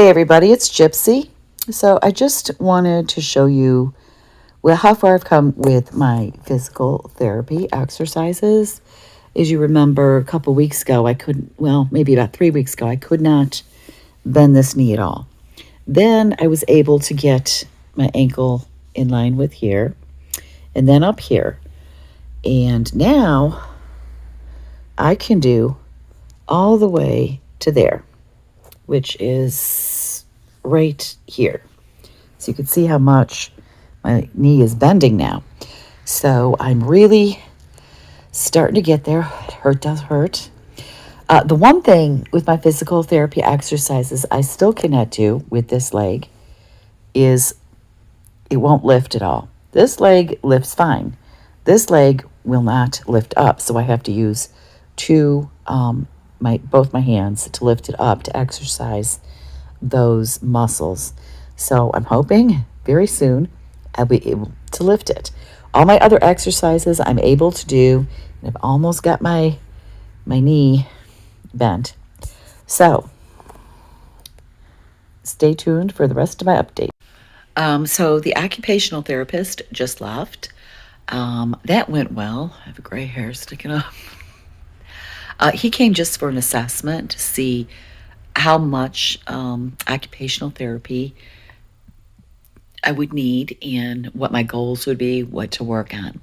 everybody, it's Gypsy. So I just wanted to show you how far I've come with my physical therapy exercises. As you remember, a couple weeks ago, I couldn't, well, maybe about 3 weeks ago, I could not bend this knee at all. Then I was able to get my ankle in line with here and then up here. And now I can do all the way to there, which is right here. So you can see how much my knee is bending now. So I'm really starting to get there. It does hurt. The one thing with my physical therapy exercises I still cannot do with this leg is it won't lift at all. This leg lifts fine. This leg will not lift up, so I have to use both my hands to lift it up to exercise those muscles. So I'm hoping very soon I'll be able to lift it. All my other exercises I'm able to do, and I've almost got my knee bent. So stay tuned for the rest of my update. So the occupational therapist just left. That went well. I have a gray hair sticking up. He came just for an assessment to see how much occupational therapy I would need and what my goals would be, what to work on.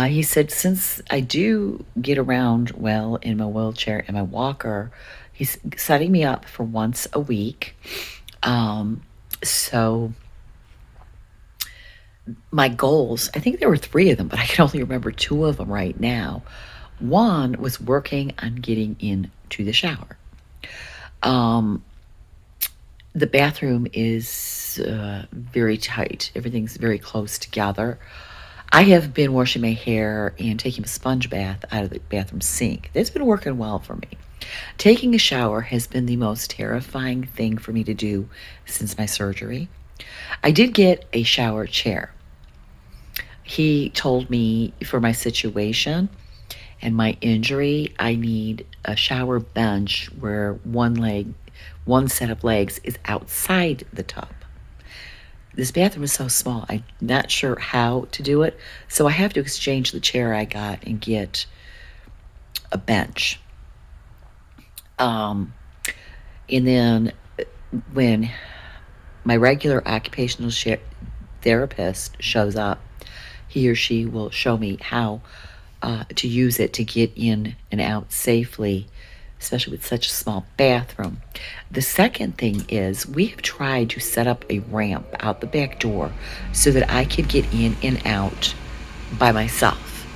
He said since I do get around well in my wheelchair and my walker, he's setting me up for once a week. So my goals, I think there were 3 of them, but I can only remember 2 of them right now. One was working on getting into the shower. The bathroom is very tight. Everything's very close together. I have been washing my hair and taking a sponge bath out of the bathroom sink. That's been working well for me. Taking a shower has been the most terrifying thing for me to do since my surgery. I did get a shower chair. He told me for my situation and my injury, I need a shower bench where one set of legs is outside the tub. This bathroom is so small, I'm not sure how to do it, so I have to exchange the chair I got and get a bench. And then when my regular occupational therapist shows up, he or she will show me how to use it to get in and out safely, especially with such a small bathroom. The second thing is we have tried to set up a ramp out the back door so that I could get in and out by myself.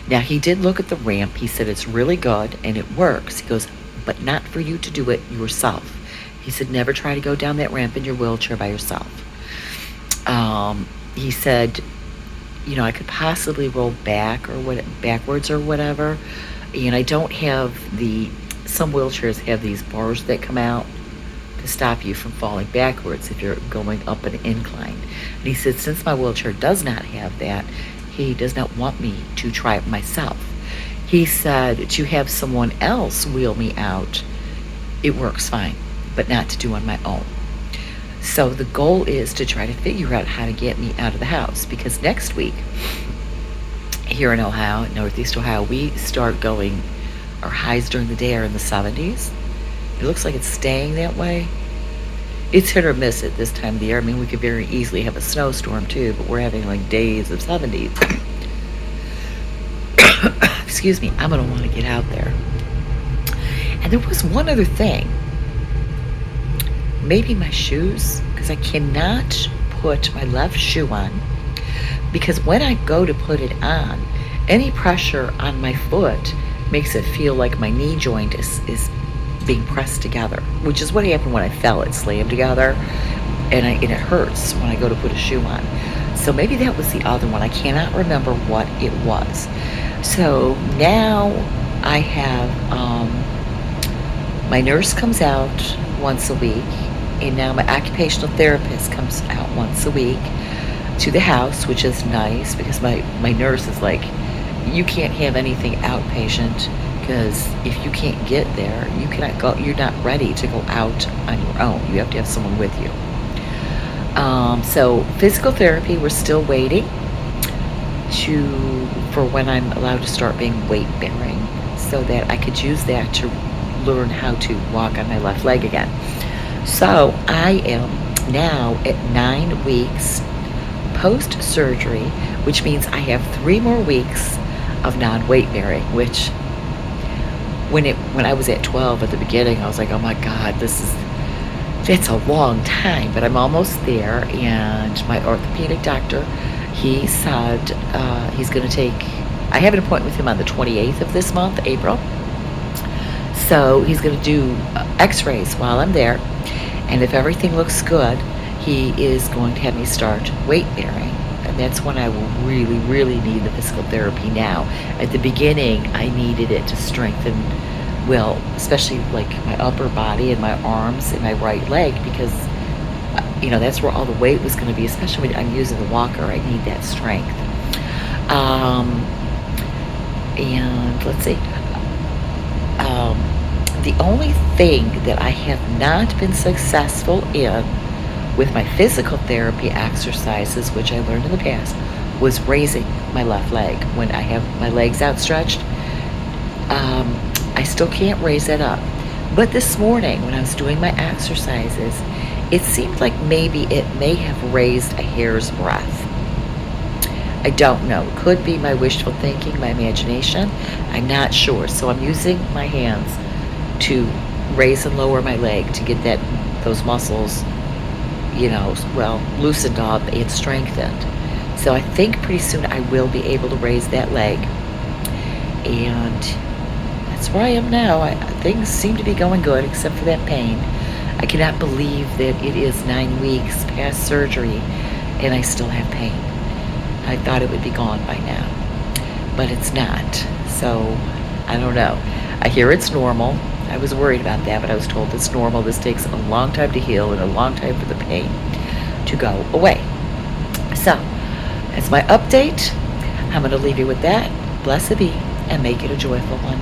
Now, he did look at the ramp. He said it's really good and it works. He goes, but not for you to do it yourself. He said, never try to go down that ramp in your wheelchair by yourself. He said, I could possibly roll backwards or whatever. And I don't have some wheelchairs have these bars that come out to stop you from falling backwards if you're going up an incline. And he said, since my wheelchair does not have that, he does not want me to try it myself. He said to have someone else wheel me out, it works fine, but not to do on my own. So the goal is to try to figure out how to get me out of the house, because next week here in Ohio, Northeast Ohio, we start going, our highs during the day are in the 70s. It looks like it's staying that way. It's hit or miss at this time of the year. I mean, we could very easily have a snowstorm too, but we're having like days of 70s. Excuse me, I'm gonna want to get out there. And there was one other thing. Maybe my shoes, because I cannot put my left shoe on, because when I go to put it on, any pressure on my foot makes it feel like my knee joint is being pressed together, which is what happened when I fell. It slammed together, and it hurts when I go to put a shoe on. So maybe that was the other one. I cannot remember what it was. So now I have, my nurse comes out once a week, and now my occupational therapist comes out once a week to the house, which is nice because my nurse is like, you can't have anything outpatient because if you can't get there, you cannot go. You're not ready to go out on your own. You have to have someone with you. So physical therapy, we're still waiting for when I'm allowed to start being weight bearing, so that I could use that to learn how to walk on my left leg again. So I am now at 9 weeks post surgery, which means I have 3 more weeks of non-weight bearing, which when I was at 12 at the beginning, I was like, oh my God, that's a long time, but I'm almost there. And my orthopedic doctor, he said he's going to I have an appointment with him on the 28th of this month, April. So he's going to do x-rays while I'm there. And if everything looks good, he is going to have me start weight bearing. And that's when I will really, really need the physical therapy now. At the beginning, I needed it to strengthen, well, especially like my upper body and my arms and my right leg, because, that's where all the weight was going to be, especially when I'm using the walker. I need that strength. And let's see. The only thing that I have not been successful in with my physical therapy exercises, which I learned in the past, was raising my left leg. When I have my legs outstretched, I still can't raise it up. But this morning, when I was doing my exercises, it seemed like maybe it may have raised a hair's breadth. I don't know. It could be my wishful thinking, my imagination. I'm not sure. So I'm using my hands to raise and lower my leg to get those muscles, loosened up and strengthened. So I think pretty soon I will be able to raise that leg. And that's where I am now. Things seem to be going good, except for that pain. I cannot believe that it is 9 weeks past surgery and I still have pain. I thought it would be gone by now, but it's not. So I don't know. I hear it's normal. I was worried about that, but I was told it's normal. This takes a long time to heal and a long time for the pain to go away. So that's my update. I'm going to leave you with that. Blessed be, and make it a joyful one.